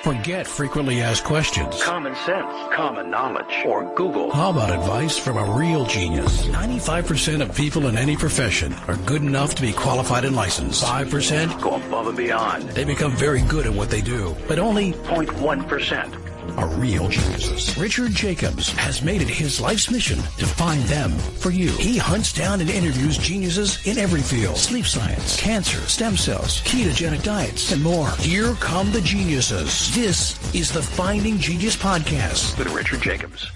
Forget frequently asked questions, common sense, common knowledge, or Google. How about advice from a real genius? 95% of people in any profession are good enough to be qualified and licensed. 5% go above and beyond. They become very good at what they do, but only 0.1% are real geniuses. Richard Jacobs has made it his life's mission to find them for you. He hunts down and interviews geniuses in every field: sleep science, cancer, stem cells, ketogenic diets, and more. Here come the geniuses. This is the Finding Genius Podcast with Richard Jacobs.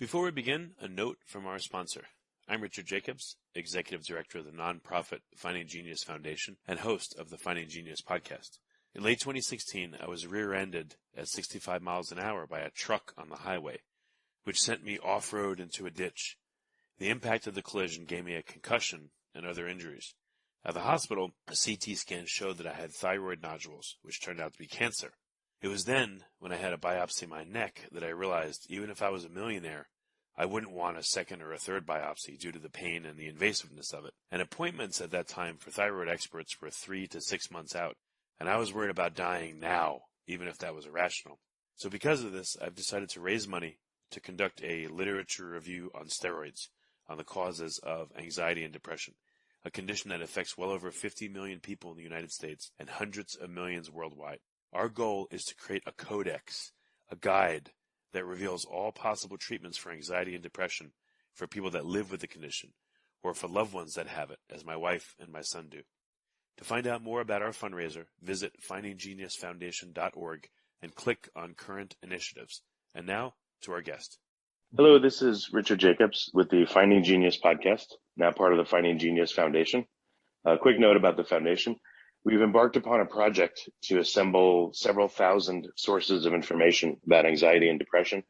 Before we begin, a note from our sponsor. I'm Richard Jacobs, Executive Director of the nonprofit Finding Genius Foundation and host of the Finding Genius Podcast. In late 2016, I was rear-ended at 65 miles an hour by a truck on the highway, which sent me off-road into a ditch. The impact of the collision gave me a concussion and other injuries. At the hospital, a CT scan showed that I had thyroid nodules, which turned out to be cancer. It was then, when I had a biopsy of my neck, that I realized even if I was a millionaire, I wouldn't want a second or a third biopsy due to the pain and the invasiveness of it. And appointments at that time for thyroid experts were 3 to 6 months out. And I was worried about dying now, even if that was irrational. So because of this, I've decided to raise money to conduct a literature review on steroids, on the causes of anxiety and depression, a condition that affects well over 50 million people in the United States and hundreds of millions worldwide. Our goal is to create a codex, a guide that reveals all possible treatments for anxiety and depression for people that live with the condition, or for loved ones that have it, as my wife and my son do. To find out more about our fundraiser, visit findinggeniusfoundation.org and click on current initiatives. And now to our guest. Hello, this is Richard Jacobs with the Finding Genius Podcast, now part of the Finding Genius Foundation. A quick note about the foundation. We've embarked upon a project to assemble several thousand sources of information about anxiety and depression.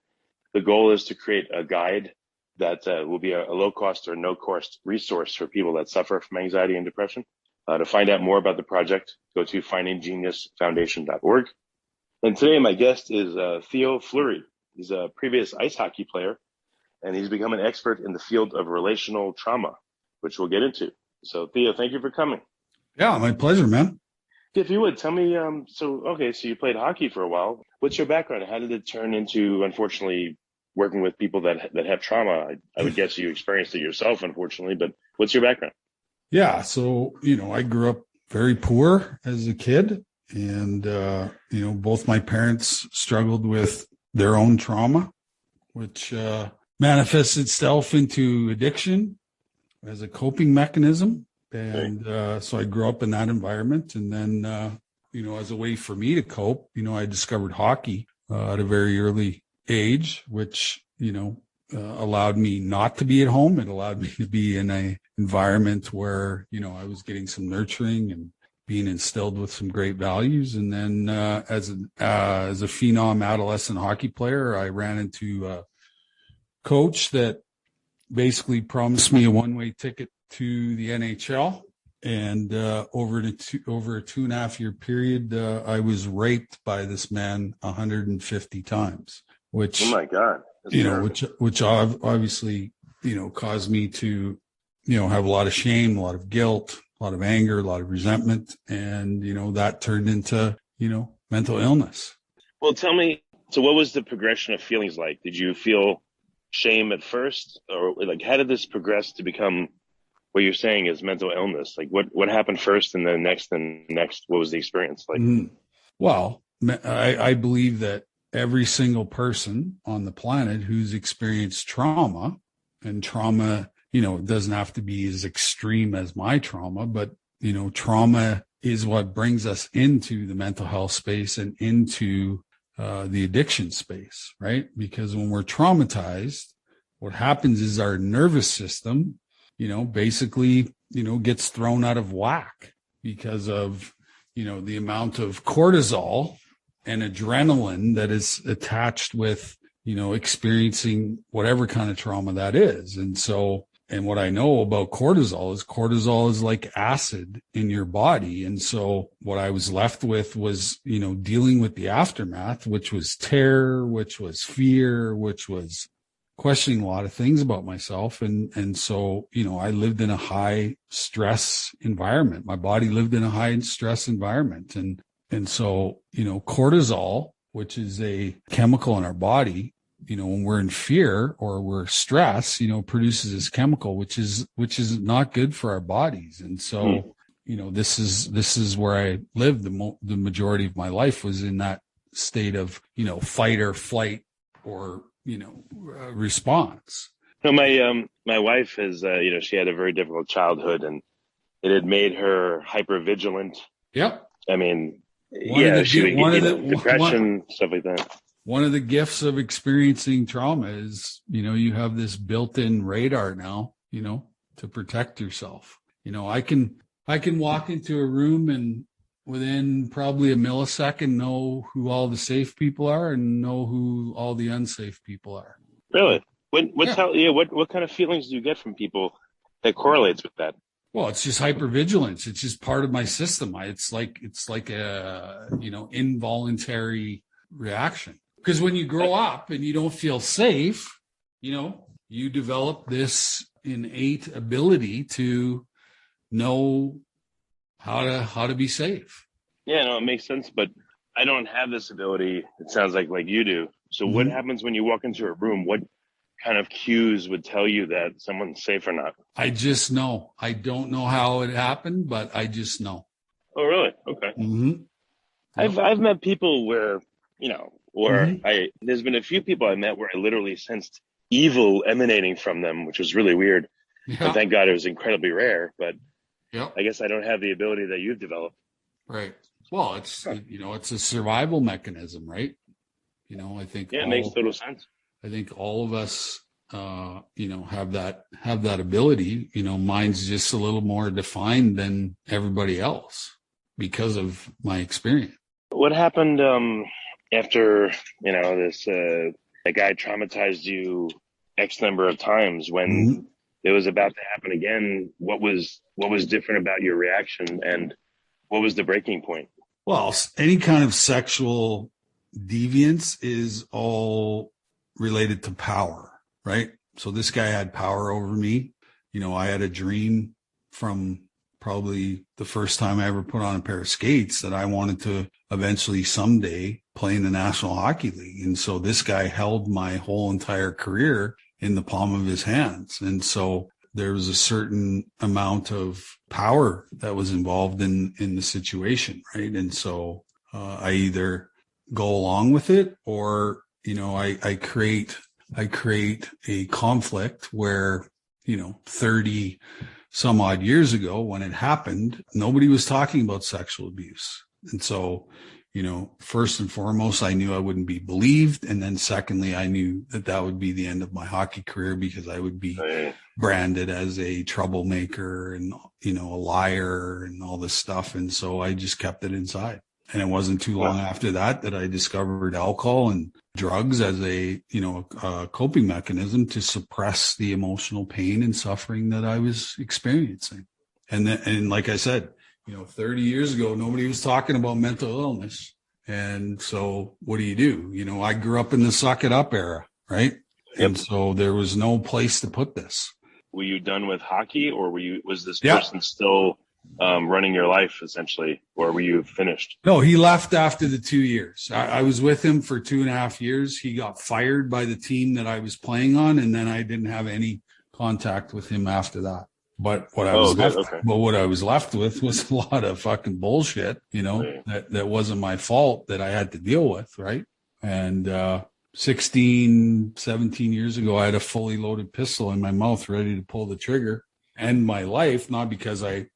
The goal is to create a guide that will be a low-cost or no-cost resource for people that suffer from anxiety and depression. To find out more about the project, go to findinggeniusfoundation.org. And today my guest is Theo Fleury. He's a previous ice hockey player, and he's become an expert in the field of relational trauma, which we'll get into. So Theo, thank you for coming. Yeah, my pleasure, man. If you would, tell me, so you played hockey for a while. What's your background? How did it turn into, unfortunately, working with people that have trauma? I would guess you experienced it yourself, unfortunately, but what's your background? Yeah. So, I grew up very poor as a kid, and, both my parents struggled with their own trauma, which manifests itself into addiction as a coping mechanism. And so I grew up in that environment. And then, as a way for me to cope, I discovered hockey at a very early age, which, allowed me not to be at home. It allowed me to be in an environment where, I was getting some nurturing and being instilled with some great values. And then as a phenom adolescent hockey player, I ran into a coach that basically promised me a one-way ticket to the NHL. And over a 2.5 year period, I was raped by this man 150 times, which, oh my God. Which obviously, caused me to, have a lot of shame, a lot of guilt, a lot of anger, a lot of resentment. And, that turned into, mental illness. Well, tell me, so what was the progression of feelings like? Did you feel shame at first, or how did this progress to become what you're saying is mental illness? What happened first and then next, what was the experience like? Well, I believe that every single person on the planet who's experienced trauma, and trauma, it doesn't have to be as extreme as my trauma, but, trauma is what brings us into the mental health space and into the addiction space, right? Because when we're traumatized, what happens is our nervous system, basically, gets thrown out of whack because of, the amount of cortisol and adrenaline that is attached with, experiencing whatever kind of trauma that is. And what I know about cortisol is like acid in your body. And so what I was left with was, dealing with the aftermath, which was terror, which was fear, which was questioning a lot of things about myself. And so, I lived in a high stress environment. My body lived in a high stress environment. And so, cortisol, which is a chemical in our body, when we're in fear or we're stressed, produces this chemical, which is not good for our bodies. And so, this is where I lived. The majority of my life was in that state of, fight or flight or, response. So my wife is, she had a very difficult childhood, and it had made her hyper vigilant. Yep. I mean, she would get depression, stuff like that. One of the gifts of experiencing trauma is, you have this built-in radar now, to protect yourself. I can walk into a room and within probably a millisecond know who all the safe people are and know who all the unsafe people are. Really? What kind of feelings do you get from people that correlates with that? Well, it's just hypervigilance. It's just part of my system. It's like a, involuntary reaction. Because when you grow up and you don't feel safe, you develop this innate ability to know how to be safe. Yeah, no, it makes sense. But I don't have this ability. It sounds like you do. So what happens when you walk into a room? What kind of cues would tell you that someone's safe or not? I just know. I don't know how it happened, but I just know. Oh, really? Okay. Mm-hmm. I've met people where, there's been a few people I met where I literally sensed evil emanating from them, which was really weird. Yeah. And thank God it was incredibly rare, but I guess I don't have the ability that you've developed. Right. Well, it's a survival mechanism, right? I think it makes total sense. I think all of us, have that ability. Mine's just a little more defined than everybody else because of my experience. What happened after this? That guy traumatized you X number of times. When it was about to happen again, what was different about your reaction, and what was the breaking point? Well, any kind of sexual deviance is all related to power, right? So this guy had power over me. I had a dream from probably the first time I ever put on a pair of skates that I wanted to eventually someday play in the National Hockey League. And so this guy held my whole entire career in the palm of his hands. And so there was a certain amount of power that was involved in the situation, right? And so I either go along with it or, I create a conflict where, 30 some odd years ago when it happened, nobody was talking about sexual abuse. And so, first and foremost, I knew I wouldn't be believed. And then secondly, I knew that would be the end of my hockey career because I would be branded as a troublemaker and, a liar and all this stuff. And so I just kept it inside. And it wasn't too long after that I discovered alcohol and drugs as a coping mechanism to suppress the emotional pain and suffering that I was experiencing. And like I said, 30 years ago, nobody was talking about mental illness. And so what do? I grew up in the suck it up era, right? Yep. And so there was no place to put this. Were you done with hockey, or was this person still running your life essentially, or were you finished? No, he left after the 2 years. I was with him for 2.5 years. He got fired by the team that I was playing on, and then I didn't have any contact with him after that. But what I was left with was a lot of fucking bullshit, that wasn't my fault that I had to deal with, right? And 16, 17 years ago, I had a fully loaded pistol in my mouth ready to pull the trigger, end my life, not because I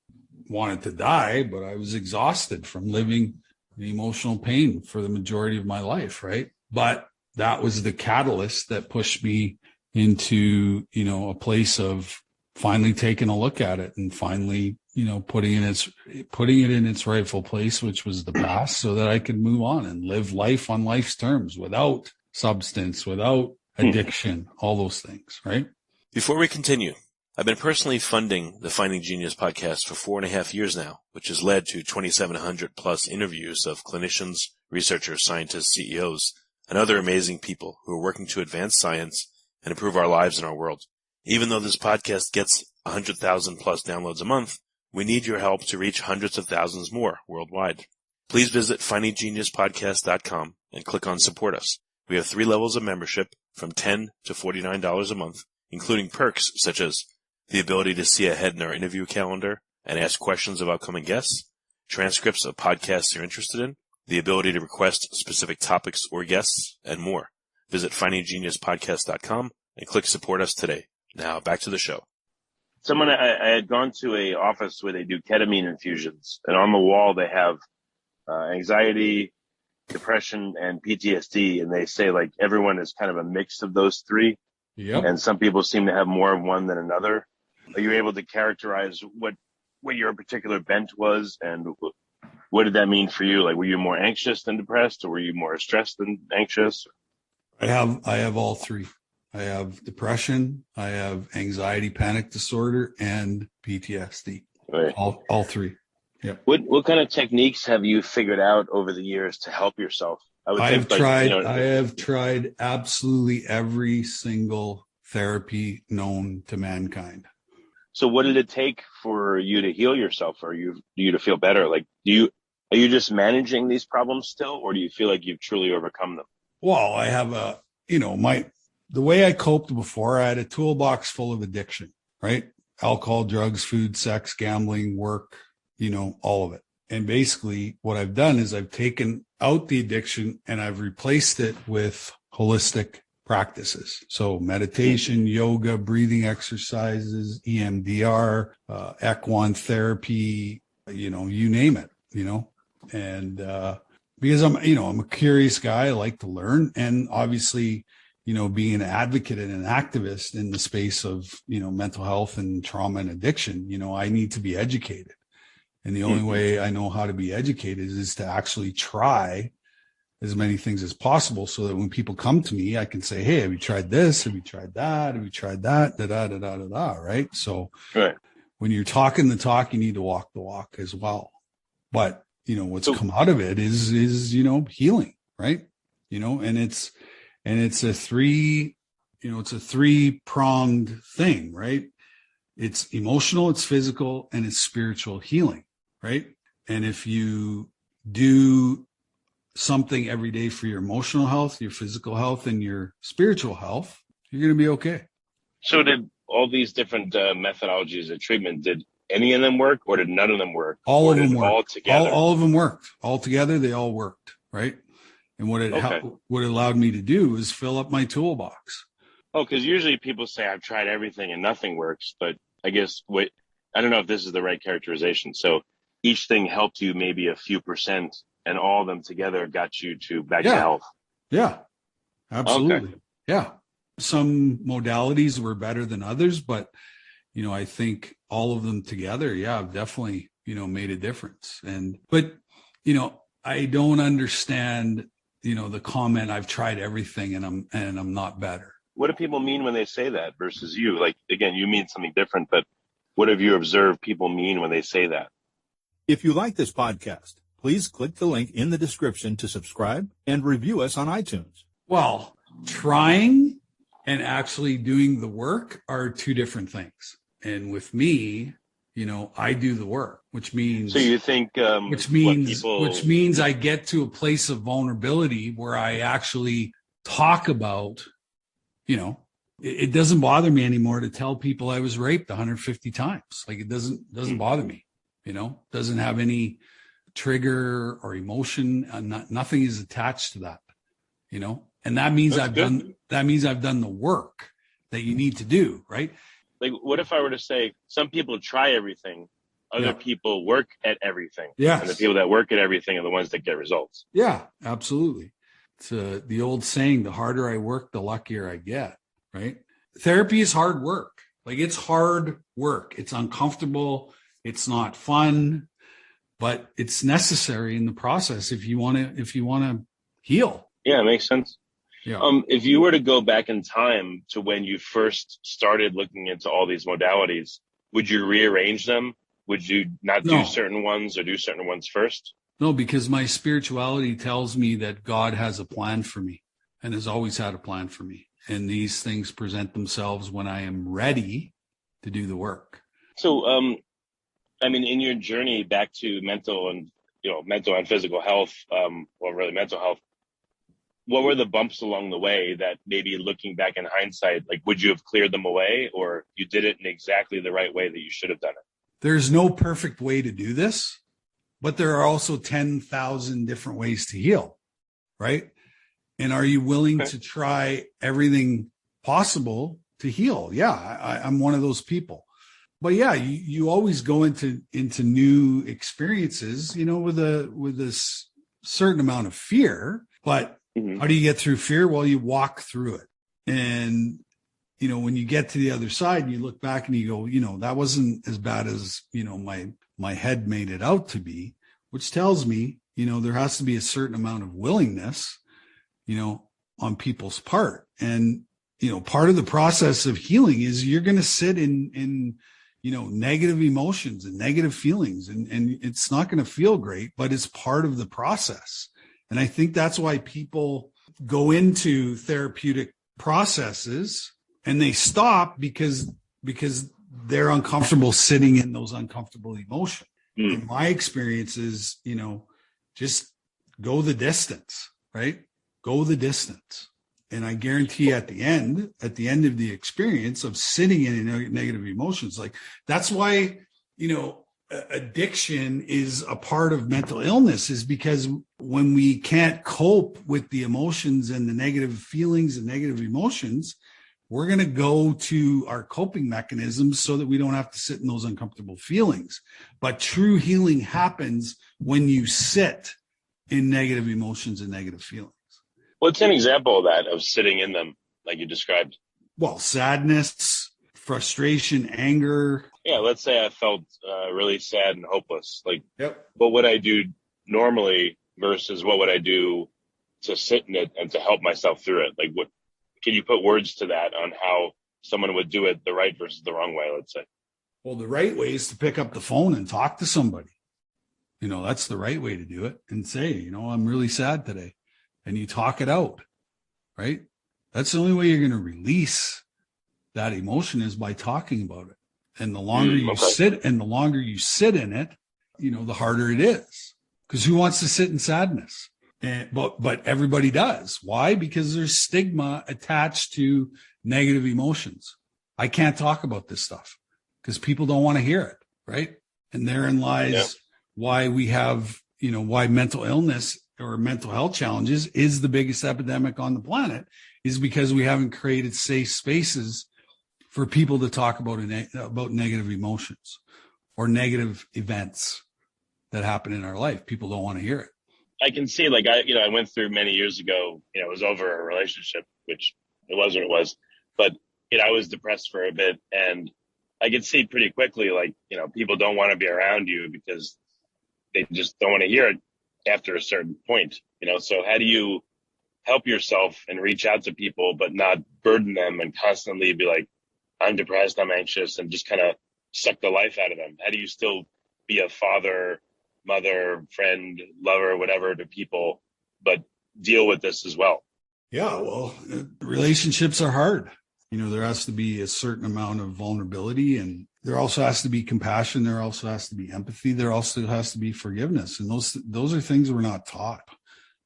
wanted to die, but I was exhausted from living the emotional pain for the majority of my life, right? But that was the catalyst that pushed me into, a place of finally taking a look at it and finally, putting it in its rightful place, which was the past, so that I could move on and live life on life's terms without substance, without addiction, all those things, right? Before we continue, I've been personally funding the Finding Genius podcast for 4.5 years now, which has led to 2,700 plus interviews of clinicians, researchers, scientists, CEOs, and other amazing people who are working to advance science and improve our lives and our world. Even though this podcast gets 100,000 plus downloads a month, we need your help to reach hundreds of thousands more worldwide. Please visit findinggeniuspodcast.com and click on Support Us. We have 3 levels of membership from $10 to $49 a month, including perks such as the ability to see ahead in our interview calendar and ask questions of upcoming guests, transcripts of podcasts you're interested in, the ability to request specific topics or guests, and more. Visit findinggeniuspodcast.com and click Support Us today. Now back to the show. I had gone to a office where they do ketamine infusions, and on the wall they have anxiety, depression, and PTSD, and they say like everyone is kind of a mix of those 3. Yep. And some people seem to have more of one than another. Are you able to characterize what your particular bent was, and what did that mean for you? Like, were you more anxious than depressed, or were you more stressed than anxious? I have all 3. I have depression, I have anxiety, panic disorder, and PTSD. Right. All 3. Yep. What kind of techniques have you figured out over the years to help yourself? I have tried absolutely every single therapy known to mankind. So what did it take for you to heal yourself, or you to feel better? Like, are you just managing these problems still, or do you feel like you've truly overcome them? Well, I have the way I coped before, I had a toolbox full of addiction, right? Alcohol, drugs, food, sex, gambling, work, all of it. And basically what I've done is I've taken out the addiction and I've replaced it with holistic practices. So meditation, yoga, breathing exercises, EMDR, equine therapy, you name it, and, because I'm a curious guy. I like to learn. And obviously, being an advocate and an activist in the space of, mental health and trauma and addiction, I need to be educated. And the only way I know how to be educated is to actually try as many things as possible, so that when people come to me, I can say, hey, have you tried this? Have you tried that? Have you tried that? Da, da, da, da, da, da, right? So when you're talking the talk, you need to walk the walk as well. But, what's come out of it is healing, right? And it's a 3-pronged thing, right? It's emotional, it's physical, and it's spiritual healing, right? And if you do something every day for your emotional health, your physical health, and your spiritual health, you're going to be okay. So did all these different methodologies of treatment, did any of them work, or did none of them work? All of them worked. All together? All of them worked. All together, they all worked, right? And what it allowed me to do is fill up my toolbox. Oh, because usually people say, I've tried everything and nothing works. But I guess I don't know if this is the right characterization. So each thing helped you maybe a few %, and all of them together got you back to health. Yeah, absolutely. Okay. Yeah. Some modalities were better than others, but, I think all of them together, have definitely, made a difference. But I don't understand, the comment, I've tried everything and I'm not better. What do people mean when they say that versus you? Like, again, you mean something different, but what have you observed people mean when they say that? If you like this podcast, please click the link in the description to subscribe and review us on iTunes. Well, trying and actually doing the work are 2 different things. And with me, I do the work, which means. So you think, which means I get to a place of vulnerability where I actually talk about, it doesn't bother me anymore to tell people I was raped 150 times. Like, it doesn't bother me, doesn't have any trigger or emotion. Nothing is attached to that, and that means I've done the work that you need to do, right? Like, what if I were to say some people try everything, other people work at everything, and the people that work at everything are the ones that get results? Yeah, absolutely. It's the old saying, the harder I work, the luckier I get, right? Therapy is hard work. Like, it's hard work. It's uncomfortable. It's not fun, but it's necessary in the process if you want to heal. Yeah, it makes sense. Yeah. If you were to go back in time to when you first started looking into all these modalities, would you rearrange them? Would you not do certain ones or do certain ones first? No, because my spirituality tells me that God has a plan for me and has always had a plan for me. And these things present themselves when I am ready to do the work. So, in your journey back to mental and physical health, really mental health, what were the bumps along the way that maybe looking back in hindsight, like would you have cleared them away, or you did it in exactly the right way that you should have done it? There's no perfect way to do this, but there are also 10,000 different ways to heal, right? And are you willing to try everything possible to heal? Yeah, I'm one of those people. But yeah, you always go into new experiences, with a certain amount of fear. But how do you get through fear? Well, you walk through it. And, when you get to the other side and you look back and you go, that wasn't as bad as, my head made it out to be, which tells me, there has to be a certain amount of willingness, on people's part. And, part of the process of healing is you're going to sit in negative emotions and negative feelings, and it's not going to feel great, but it's part of the process. And I think that's why people go into therapeutic processes and they stop because they're uncomfortable sitting in those uncomfortable emotions. In my experience is, just go the distance, right? Go the distance. And I guarantee at the end of the experience of sitting in negative emotions, like that's why, addiction is a part of mental illness, is because when we can't cope with the emotions and the negative feelings and negative emotions, we're going to go to our coping mechanisms so that we don't have to sit in those uncomfortable feelings. But true healing happens when you sit in negative emotions and negative feelings. What's an example of that, of sitting in them, like you described? Well, sadness, frustration, anger. Yeah, let's say I felt really sad and hopeless. Like, Yep. What would I do normally versus what would I do to sit in it and to help myself through it? Like, what can you put words to that on how someone would do it the right versus the wrong way, let's say? Well, the right way is to pick up the phone and talk to somebody. That's the right way to do it, and say, I'm really sad today. And you talk it out, right? That's the only way you're going to release that emotion, is by talking about it. And the longer you sit in it, the harder it is. Because who wants to sit in sadness? But everybody does. Why? Because there's stigma attached to negative emotions. I can't talk about this stuff because people don't want to hear it, right? And therein lies why we have, why mental illness or mental health challenges is the biggest epidemic on the planet, is because we haven't created safe spaces for people to talk about negative emotions or negative events that happen in our life. People don't want to hear it. I can see, I went through many years ago, it was over a relationship, which it was what it was, but, I was depressed for a bit, and I could see pretty quickly, people don't want to be around you because they just don't want to hear it after a certain point, so how do you help yourself and reach out to people, but not burden them and constantly be like, I'm depressed, I'm anxious, and just kind of suck the life out of them? How do you still be a father, mother, friend, lover, whatever to people, but deal with this as well? Yeah, well, relationships are hard. There has to be a certain amount of vulnerability, and there also has to be compassion. There also has to be empathy. There also has to be forgiveness. And those are things we're not taught.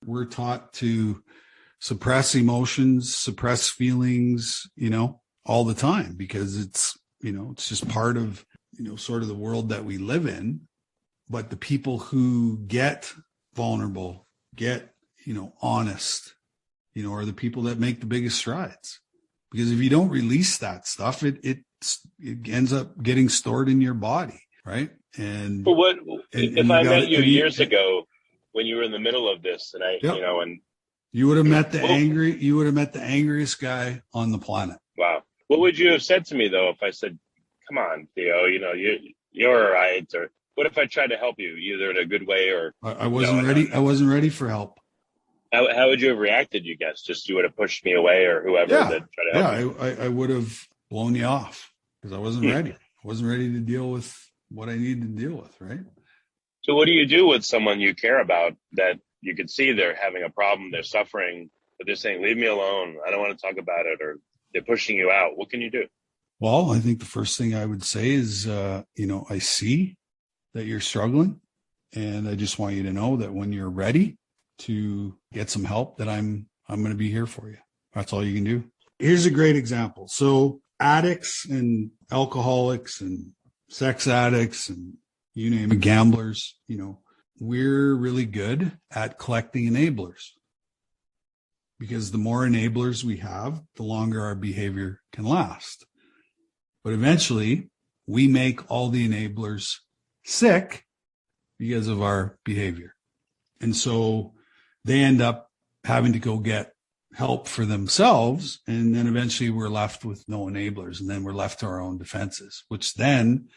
We're taught to suppress emotions, suppress feelings, all the time, because it's just part of, sort of the world that we live in. But the people who get vulnerable, get, honest, are the people that make the biggest strides. Because if you don't release that stuff, it ends up getting stored in your body, right? And but if I met you years ago when you were in the middle of this, and and you would have met the angriest guy on the planet. Wow. What would you have said to me though if I said, "Come on, Theo, you're all right"? Or what if I tried to help you, either in a good way or I wasn't ready. I wasn't ready for help. How would you have reacted, you guess? Just you would have pushed me away, or whoever that tried to help me? I would have blown you off because I wasn't ready. I wasn't ready to deal with what I needed to deal with, right? So what do you do with someone you care about that you could see they're having a problem, they're suffering, but they're saying, leave me alone. I don't want to talk about it, or they're pushing you out. What can you do? Well, I think the first thing I would say is, I see that you're struggling, and I just want you to know that when you're ready to get some help, that I'm going to be here for you. That's all you can do. Here's a great example. So addicts and alcoholics and sex addicts and you name it, gamblers, we're really good at collecting enablers, because the more enablers we have, the longer our behavior can last. But eventually we make all the enablers sick because of our behavior. And so they end up having to go get help for themselves. And then eventually we're left with no enablers. And then we're left to our own defenses, which then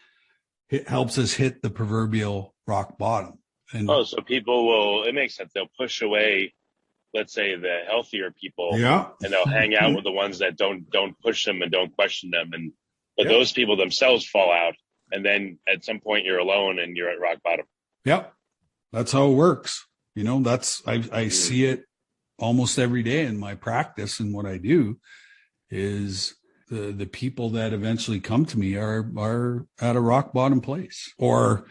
it helps us hit the proverbial rock bottom. And so people it makes sense. They'll push away, let's say, the healthier people, yeah, and they'll hang out with the ones that don't push them and don't question them. But those people themselves fall out. And then at some point you're alone and you're at rock bottom. Yep. That's how it works. I see it almost every day in my practice, and what I do is the people that eventually come to me are at a rock bottom place, or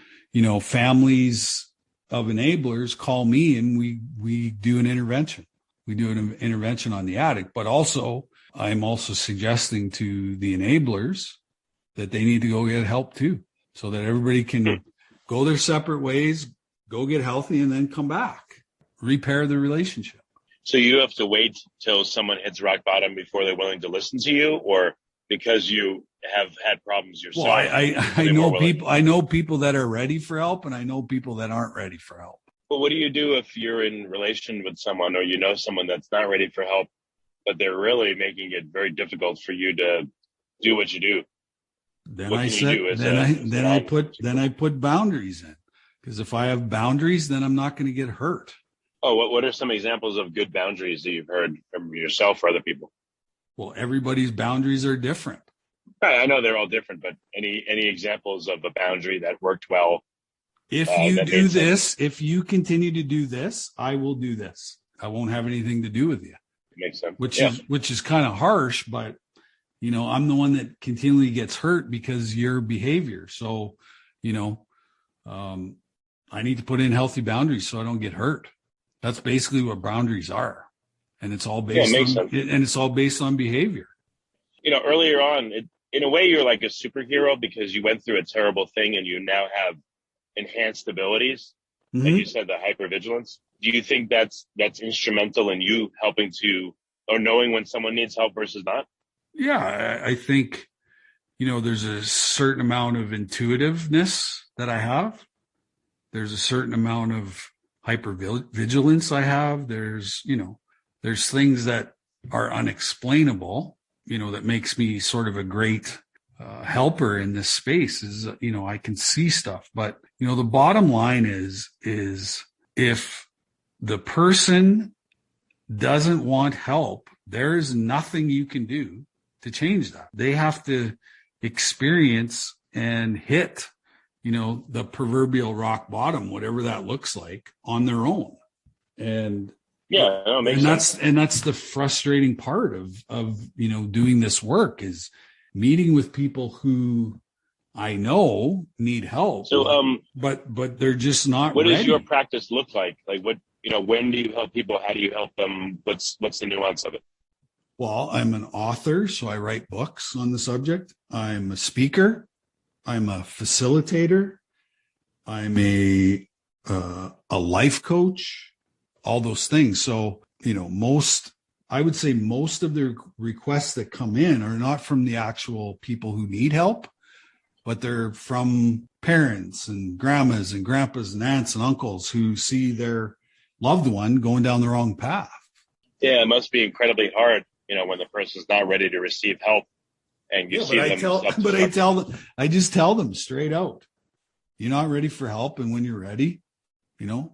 families of enablers call me and we do an intervention. We do an intervention on the addict, but also I'm also suggesting to the enablers that they need to go get help too, so that everybody can go their separate ways, go get healthy, and then come back, repair the relationship. So you have to wait till someone hits rock bottom before they're willing to listen to you, or because you have had problems yourself? Well, I know people that are ready for help, and I know people that aren't ready for help. But what do you do if you're in relation with someone, or someone that's not ready for help, but they're really making it very difficult for you to do what you do? Then I put boundaries in, because if I have boundaries, then I'm not going to get hurt. Oh, what are some examples of good boundaries that you've heard from yourself or other people? Well, everybody's boundaries are different. I know they're all different, but any examples of a boundary that worked well? If you do this, if you continue to do this, I will do this. I won't have anything to do with you. It makes sense. Which is kind of harsh, but I'm the one that continually gets hurt because your behavior. So, I need to put in healthy boundaries so I don't get hurt. That's basically what boundaries are. And it's all based on behavior. Earlier on, in a way, you're like a superhero because you went through a terrible thing and you now have enhanced abilities. Mm-hmm. And you said the hypervigilance. Do you think that's instrumental in you helping to, or knowing when someone needs help versus not? Yeah, I think, there's a certain amount of intuitiveness that I have. There's a certain amount of hypervigilance I have. There's things that are unexplainable, that makes me sort of a great helper in this space is, I can see stuff. But, the bottom line is if the person doesn't want help, there is nothing you can do to change that. They have to experience and hit, the proverbial rock bottom, whatever that looks like, on their own. And that's the frustrating part of doing this work, is meeting with people who I know need help. So, but they're just not What ready. does your practice look like? Like what, when do you help people? How do you help them? What's the nuance of it? Well, I'm an author, so I write books on the subject. I'm a speaker. I'm a facilitator. I'm a life coach, all those things. So, I would say most of the requests that come in are not from the actual people who need help, but they're from parents and grandmas and grandpas and aunts and uncles who see their loved one going down the wrong path. Yeah, it must be incredibly hard, when the person's not ready to receive help, and you see them. I just tell them straight out, you're not ready for help, and when you're ready,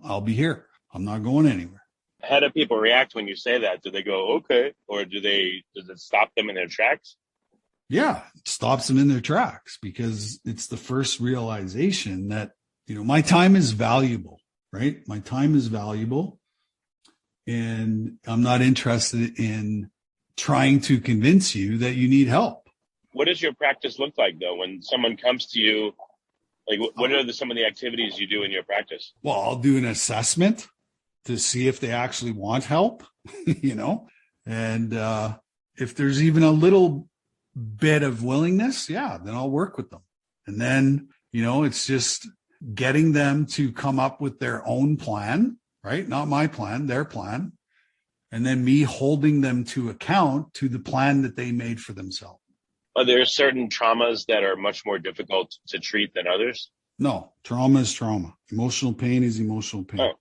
I'll be here. I'm not going anywhere. How do people react when you say that? Do they go, okay, or does it stop them in their tracks? Yeah, it stops them in their tracks, because it's the first realization that, my time is valuable, right? My time is valuable. And I'm not interested in trying to convince you that you need help. What does your practice look like, though, when someone comes to you? Like, what are some of the activities you do in your practice? Well, I'll do an assessment to see if they actually want help, and if there's even a little bit of willingness, then I'll work with them. And then, it's just getting them to come up with their own plan, right? Not my plan, their plan. And then me holding them to account to the plan that they made for themselves. Are there certain traumas that are much more difficult to treat than others? No, trauma is trauma. Emotional pain is emotional pain. Oh.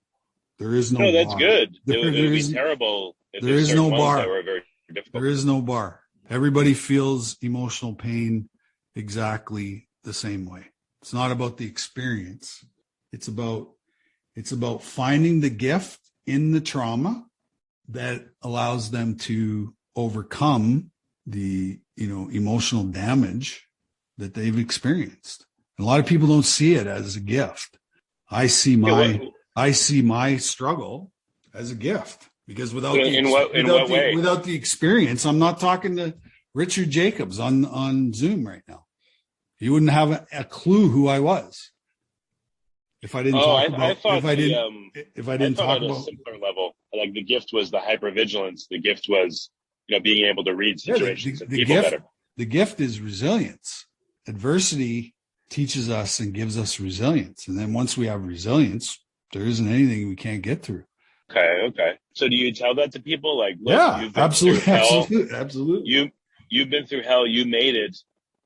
There is no bar. That's good. It would be terrible if there is no bar. That were very difficult. There is no bar. Everybody feels emotional pain exactly the same way. It's not about the experience. It's about finding the gift in the trauma that allows them to overcome the, emotional damage that they've experienced. And a lot of people don't see it as a gift. I see my struggle as a gift, because without the experience, I'm not talking to Richard Jacobs on Zoom right now. He wouldn't have a clue who I was if I didn't talk about. If I didn't talk about a simpler level, like the gift was the hypervigilance. The gift was, being able to read situations and people better. The gift is resilience. Adversity teaches us and gives us resilience, and then once we have resilience, there isn't anything we can't get through. Okay. So do you tell that to people? Like, look, yeah, absolutely. You've been through hell. You made it.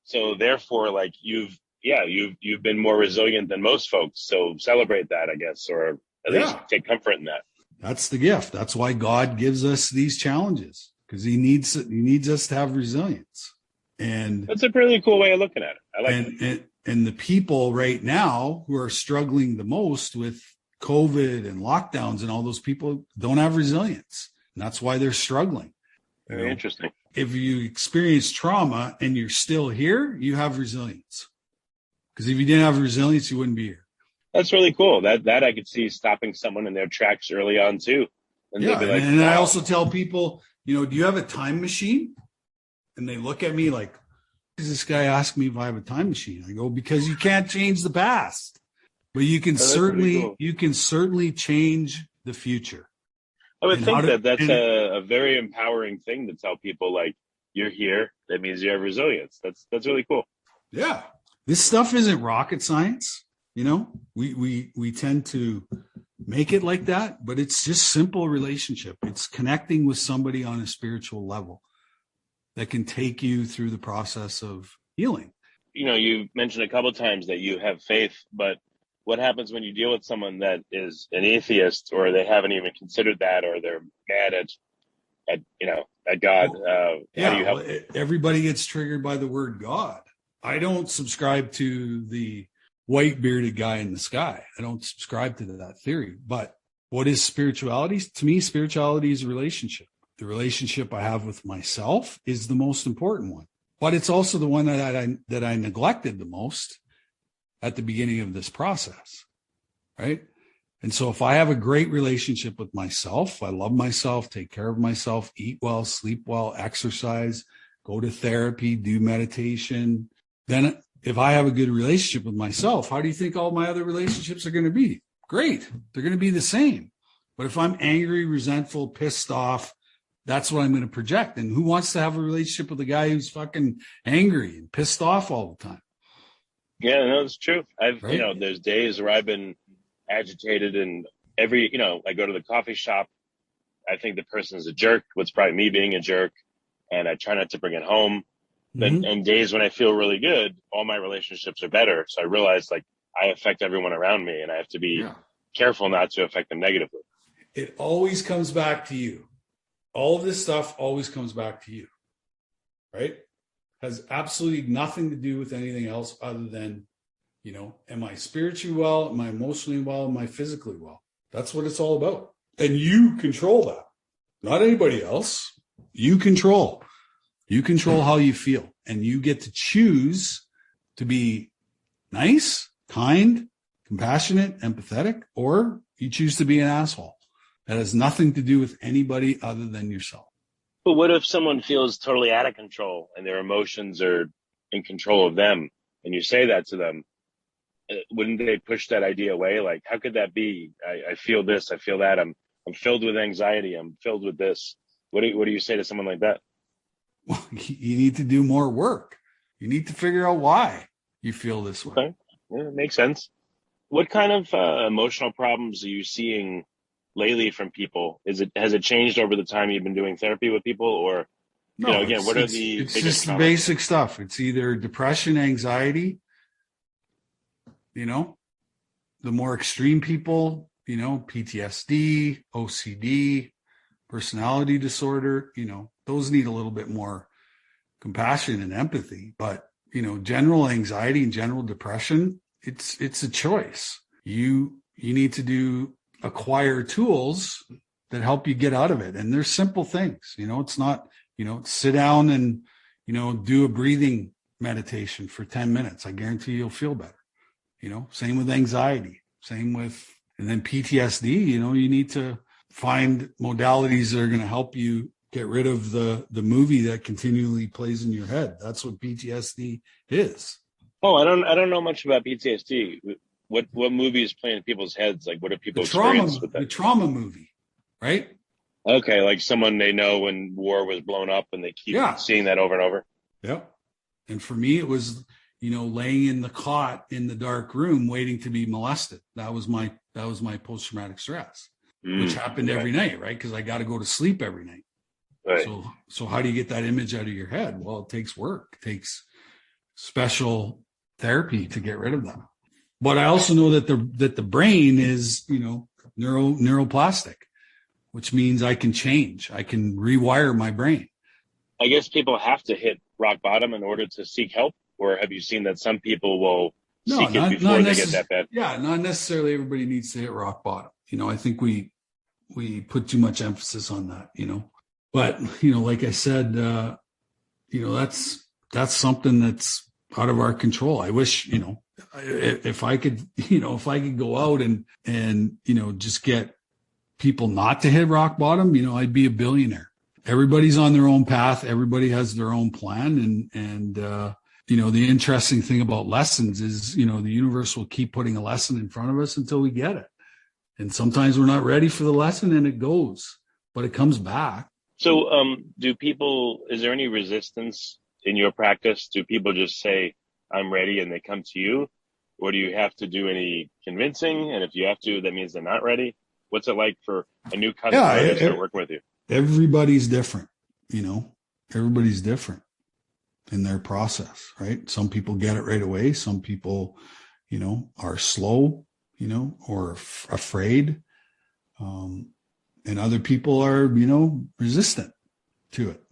So therefore, like you've been more resilient than most folks. So celebrate that, I guess, or at least take comfort in that. That's the gift. That's why God gives us these challenges, because He needs us to have resilience. And that's a really cool way of looking at it. I like it. And the people right now who are struggling the most with COVID and lockdowns and all those people don't have resilience. And that's why they're struggling. Very interesting. If you experience trauma and you're still here, you have resilience. Because if you didn't have resilience, you wouldn't be here. That's really cool. That I could see stopping someone in their tracks early on too. And they'd be like, and I also tell people, do you have a time machine? And they look at me like, does this guy ask me if I have a time machine? I go, because you can't change the past, but you can certainly change the future. I would think that's a very empowering thing to tell people, like, you're here. That means you have resilience. That's really cool. Yeah. This stuff isn't rocket science. We tend to make it like that, but it's just simple relationship. It's connecting with somebody on a spiritual level that can take you through the process of healing. You mentioned a couple of times that you have faith, but what happens when you deal with someone that is an atheist, or they haven't even considered that, or they're mad at God? How do you help? Everybody gets triggered by the word God. I don't subscribe to the white bearded guy in the sky. I don't subscribe to that theory. But what is spirituality? To me, spirituality is a relationship. The relationship I have with myself is the most important one, but it's also the one that I neglected the most at the beginning of this process, right? And so if I have a great relationship with myself, I love myself, take care of myself, eat well, sleep well, exercise, go to therapy, do meditation, then if I have a good relationship with myself, how do you think all my other relationships are going to be? Great. They're going to be the same. But if I'm angry, resentful, pissed off, that's what I'm going to project. And who wants to have a relationship with a guy who's fucking angry and pissed off all the time? Yeah, no, it's true. There's days where I've been agitated, and I go to the coffee shop. I think the person is a jerk. What's probably me being a jerk. And I try not to bring it home. Mm-hmm. And days when I feel really good, all my relationships are better. So I realize, like, I affect everyone around me, and I have to be careful not to affect them negatively. It always comes back to you. All of this stuff always comes back to you, right? Has absolutely nothing to do with anything else other than, am I spiritually well? Am I emotionally well? Am I physically well? That's what it's all about. And you control that, not anybody else. You control how you feel, and you get to choose to be nice, kind, compassionate, empathetic, or you choose to be an asshole. That has nothing to do with anybody other than yourself. But what if someone feels totally out of control and their emotions are in control of them, and you say that to them? Wouldn't they push that idea away? Like, how could that be? I feel this, I feel that. I'm filled with anxiety. I'm filled with this. What do you say to someone like that? Well, you need to do more work. You need to figure out why you feel this way. Okay. Yeah, it makes sense. What kind of emotional problems are you seeing lately from people? Has it changed over the time you've been doing therapy with people, or No, again, what are the it's biggest just the traumas? basic stuff. It's either depression, anxiety, the more extreme people, PTSD, OCD, personality disorder, those need a little bit more compassion and empathy. But, general anxiety and general depression, it's a choice. You need to acquire tools that help you get out of it. And there's simple things, it's not, sit down and, do a breathing meditation for 10 minutes. I guarantee you'll feel better. Same with anxiety, and then PTSD, you need to find modalities that are going to help you get rid of the movie that continually plays in your head. That's what PTSD is. Oh, I don't know much about PTSD. What movies play in people's heads? Like, what do people experience with that? The trauma movie, right? Okay, like someone they know when war was blown up, and they keep seeing that over and over. Yep. And for me, it was, laying in the cot in the dark room waiting to be molested. That was my post-traumatic stress, which happened every night, right? Because I got to go to sleep every night. Right. So how do you get that image out of your head? Well, it takes work. It takes special therapy to get rid of that. But I also know that the brain is, neuroplastic, which means I can change. I can rewire my brain. I guess people have to hit rock bottom in order to seek help, or have you seen that some people will seek it before they get that bad? Yeah, not necessarily everybody needs to hit rock bottom. I think we put too much emphasis on that, But, like I said, that's something that's out of our control. I wish, if I could go out and just get people not to hit rock bottom, I'd be a billionaire. Everybody's on their own path. Everybody has their own plan. And the interesting thing about lessons is, the universe will keep putting a lesson in front of us until we get it. And sometimes we're not ready for the lesson and it goes, but it comes back. So, is there any resistance in your practice? Do people just say, I'm ready, and they come to you? Or do you have to do any convincing? And if you have to, that means they're not ready. What's it like for a new customer to start working with you? Everybody's different, everybody's different in their process, right? Some people get it right away. Some people, are slow, or afraid. And other people are, resistant to it,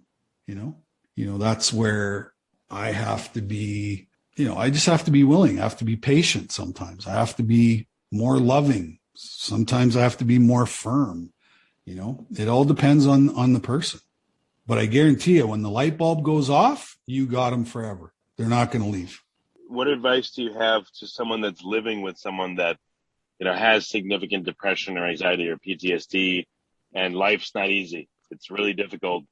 that's where I have to be, I just have to be willing. I have to be patient sometimes. I have to be more loving. Sometimes I have to be more firm. It all depends on the person. But I guarantee you, when the light bulb goes off, you got them forever. They're not going to leave. What advice do you have to someone that's living with someone that, has significant depression or anxiety or PTSD, and life's not easy? It's really difficult,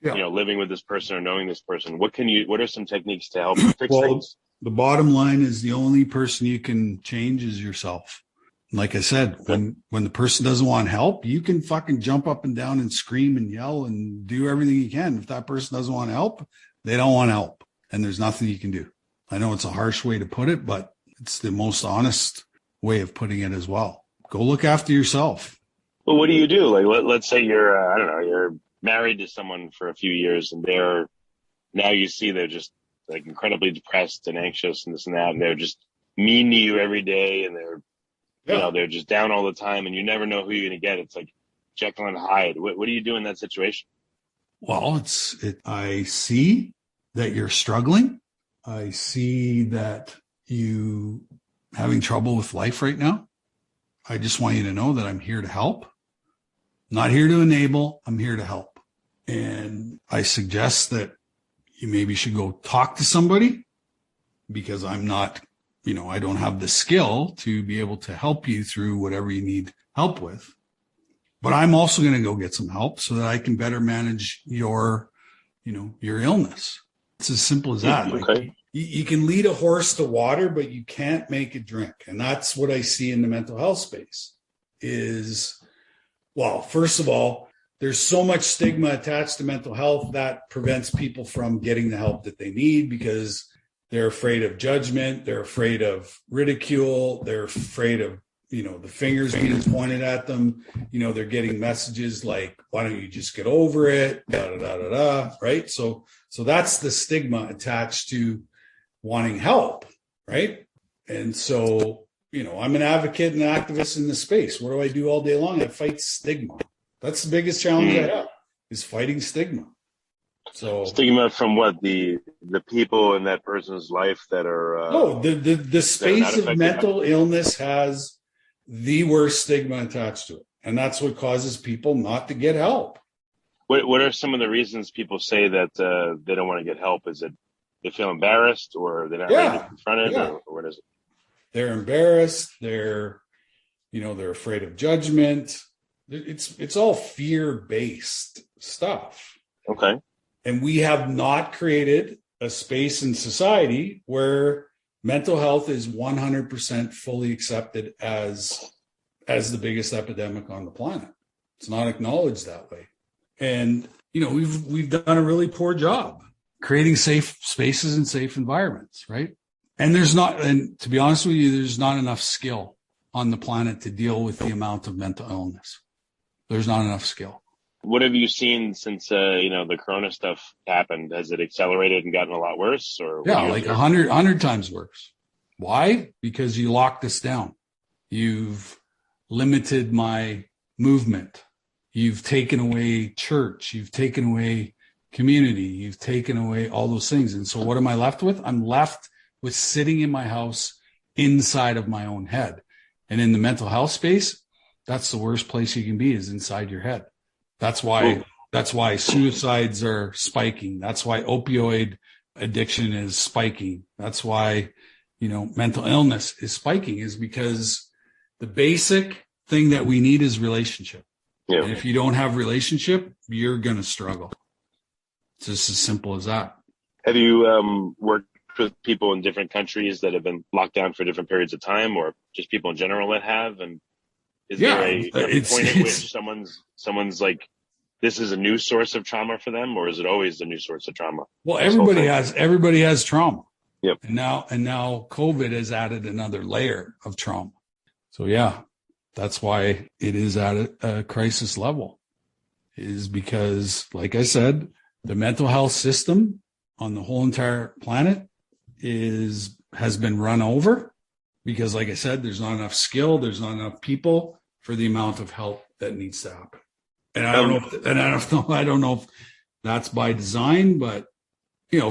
living with this person or knowing this person. What are some techniques to help fix things? The bottom line is the only person you can change is yourself. Like I said, when the person doesn't want help, you can fucking jump up and down and scream and yell and do everything you can. If that person doesn't want help, they don't want help, and there's nothing you can do. I know it's a harsh way to put it, but it's the most honest way of putting it as well. Go look after yourself. Well, what do you do? Like, let's say you're, you're married to someone for a few years, and now you see they're just like incredibly depressed and anxious and this and that, and they're just mean to you every day, and they're they're just down all the time, and you never know who you're going to get. It's like Jekyll and Hyde. What do you do in that situation? Well, I see that you're struggling. I see that you having trouble with life right now. I just want you to know that I'm here to help. Not here to enable. I'm here to help. And I suggest that you maybe should go talk to somebody, because I'm not, I don't have the skill to be able to help you through whatever you need help with. but I'm also going to go get some help so that I can better manage your illness. It's as simple as that. Okay. Like, you can lead a horse to water, but you can't make it drink. And that's what I see in the mental health space is, well, first of all, there's so much stigma attached to mental health that prevents people from getting the help that they need because they're afraid of judgment. They're afraid of ridicule. They're afraid of, the fingers being pointed at them. They're getting messages like, why don't you just get over it? Right. So that's the stigma attached to wanting help. Right. And so, I'm an advocate and an activist in this space. What do I do all day long? I fight stigma. That's the biggest challenge I have is fighting stigma. So stigma from what? The people in that person's life that are the space of mental illness has the worst stigma attached to it. And that's what causes people not to get help. What are some of the reasons people say that they don't want to get help? Is it they feel embarrassed or they're not ready to confront it or what is it? They're embarrassed. They're afraid of judgment. It's all fear-based stuff. Okay. And we have not created a space in society where mental health is 100% fully accepted as the biggest epidemic on the planet. It's not acknowledged that way. And, we've done a really poor job creating safe spaces and safe environments, right? And to be honest with you, there's not enough skill on the planet to deal with the amount of mental illness. There's not enough skill. What have you seen since, the Corona stuff happened? Has it accelerated and gotten a lot worse? Or like 100 times worse. Why? Because you locked us down. You've limited my movement. You've taken away church. You've taken away community. You've taken away all those things. And so what am I left with? I'm left with sitting in my house inside of my own head. And in the mental health space, that's the worst place you can be is inside your head. That's why suicides are spiking. That's why opioid addiction is spiking. That's why, mental illness is spiking is because the basic thing that we need is relationship. Yeah. And if you don't have relationship, you're going to struggle. It's just as simple as that. Have you worked with people in different countries that have been locked down for different periods of time or just people in general that have? And is there a point at which someone's like, this is a new source of trauma for them, or is it always a new source of trauma? Well, everybody has trauma. Yep. And now COVID has added another layer of trauma. So that's why it is at a crisis level, is because, like I said, the mental health system on the whole entire planet has been run over because, like I said, there's not enough skill, there's not enough people for the amount of help that needs to happen. And I don't know if that's by design, but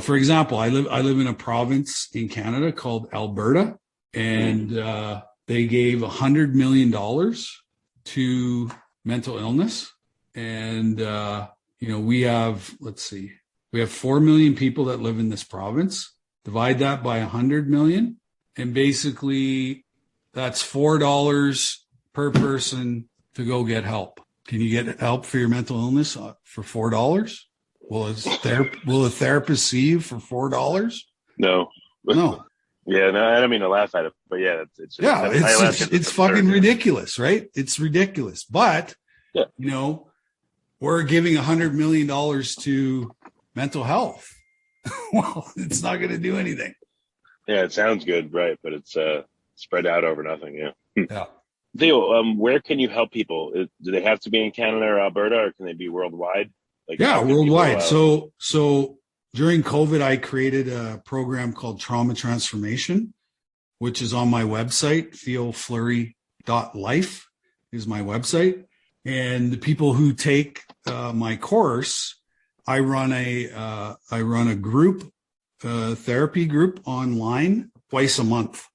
for example, I live in a province in Canada called Alberta, and they gave $100 million to mental illness, and we have 4 million people that live in this province. Divide that by 100 million, and basically that's $4 per person to go get help. Can you get help for your mental illness for $4? Will a therapist see you for $4? No. Yeah, no, I don't mean to laugh at it, but yeah, it's fucking ridiculous, right? It's ridiculous. But we're giving $100 million to mental health. Well, it's not going to do anything. Yeah, it sounds good, right? But it's spread out over nothing. Yeah. Yeah. Theo, where can you help people? Do they have to be in Canada or Alberta, or can they be worldwide? Worldwide. So during COVID, I created a program called Trauma Transformation, which is on my website. TheoFleury.life is my website. And the people who take my course, I run a group, therapy group online twice a month.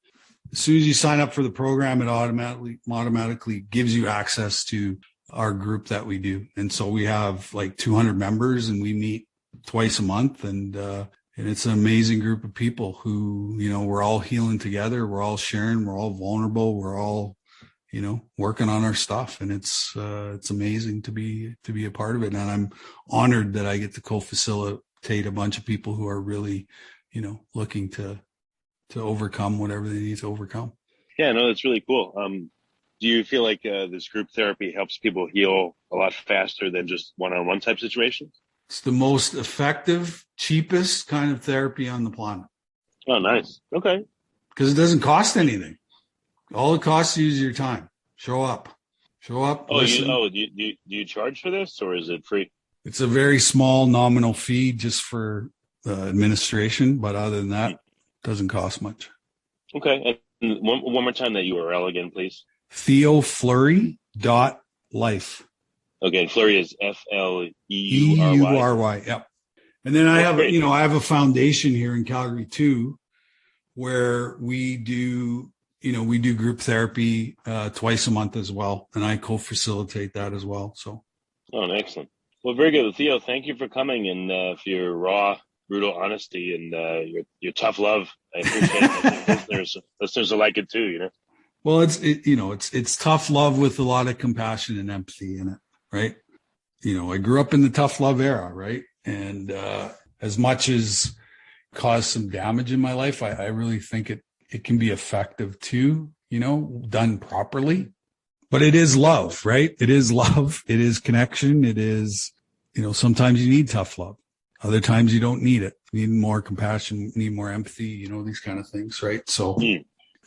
As soon as you sign up for the program, it automatically gives you access to our group that we do. And so we have like 200 members, and we meet twice a month. And it's an amazing group of people who, we're all healing together. We're all sharing. We're all vulnerable. We're all, working on our stuff. And it's amazing to be a part of it. And I'm honored that I get to co-facilitate a bunch of people who are really, looking to overcome whatever they need to overcome. Yeah, no, that's really cool. Do you feel like this group therapy helps people heal a lot faster than just one-on-one type situations? It's the most effective, cheapest kind of therapy on the planet. Oh, nice. Okay. Because it doesn't cost anything. All it costs you is your time. Show up. Oh, listen. Do you charge for this, or is it free? It's a very small nominal fee just for administration, but other than that, it doesn't cost much. Okay. And one more time that URL again, please. Theo Fleury .life. Okay, Fleury is Fleury. Yep. And then I have a foundation here in Calgary too, where we do group therapy twice a month as well, and I co-facilitate that as well. So. Oh, excellent. Well, very good, Theo. Thank you for coming and for your raw, brutal honesty and your tough love. I appreciate it. I think listeners will like it too. Well, it's tough love with a lot of compassion and empathy in it, right? I grew up in the tough love era, right? And as much as caused some damage in my life, I really think it can be effective too, done properly. But it is love, right? It is love. It is connection. It is, sometimes you need tough love. Other times you don't need it. You need more compassion, you need more empathy, these kind of things, right? So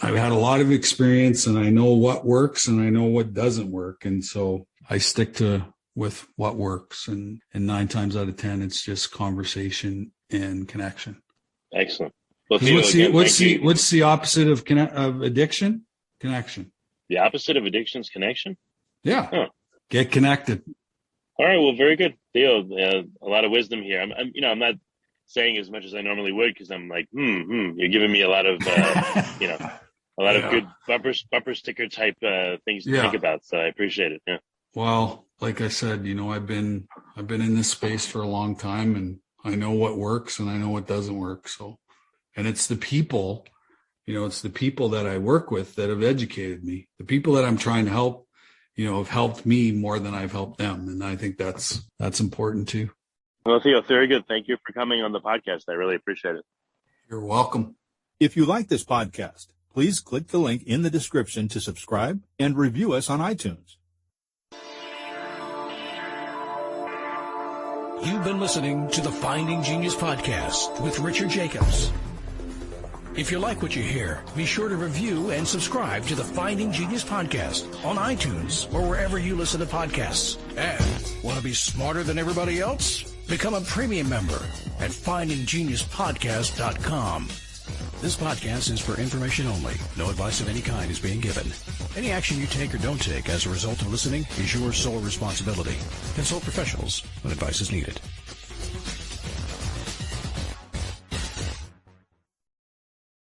I've had a lot of experience and I know what works and I know what doesn't work. And so I stick with what works. And 9 times out of 10, it's just conversation and connection. Excellent. Well, what's the opposite of addiction? Connection. The opposite of addiction is connection? Yeah. Huh. Get connected. All right. Well, very good, Theo. A lot of wisdom here. I'm not saying as much as I normally would because I'm like, you're giving me a lot of, of good bumper sticker type things to think about. So I appreciate it. Yeah. Well, like I said, I've been in this space for a long time, and I know what works and I know what doesn't work. So, and it's the people. It's the people that I work with that have educated me. The people that I'm trying to help, have helped me more than I've helped them. And I think that's important too. Well, Theo, very good. Thank you for coming on the podcast. I really appreciate it. You're welcome. If you like this podcast, please click the link in the description to subscribe and review us on iTunes. You've been listening to the Finding Genius podcast with Richard Jacobs. If you like what you hear, be sure to review and subscribe to the Finding Genius podcast on iTunes or wherever you listen to podcasts. And want to be smarter than everybody else? Become a premium member at findinggeniuspodcast.com. This podcast is for information only. No advice of any kind is being given. Any action you take or don't take as a result of listening is your sole responsibility. Consult professionals when advice is needed.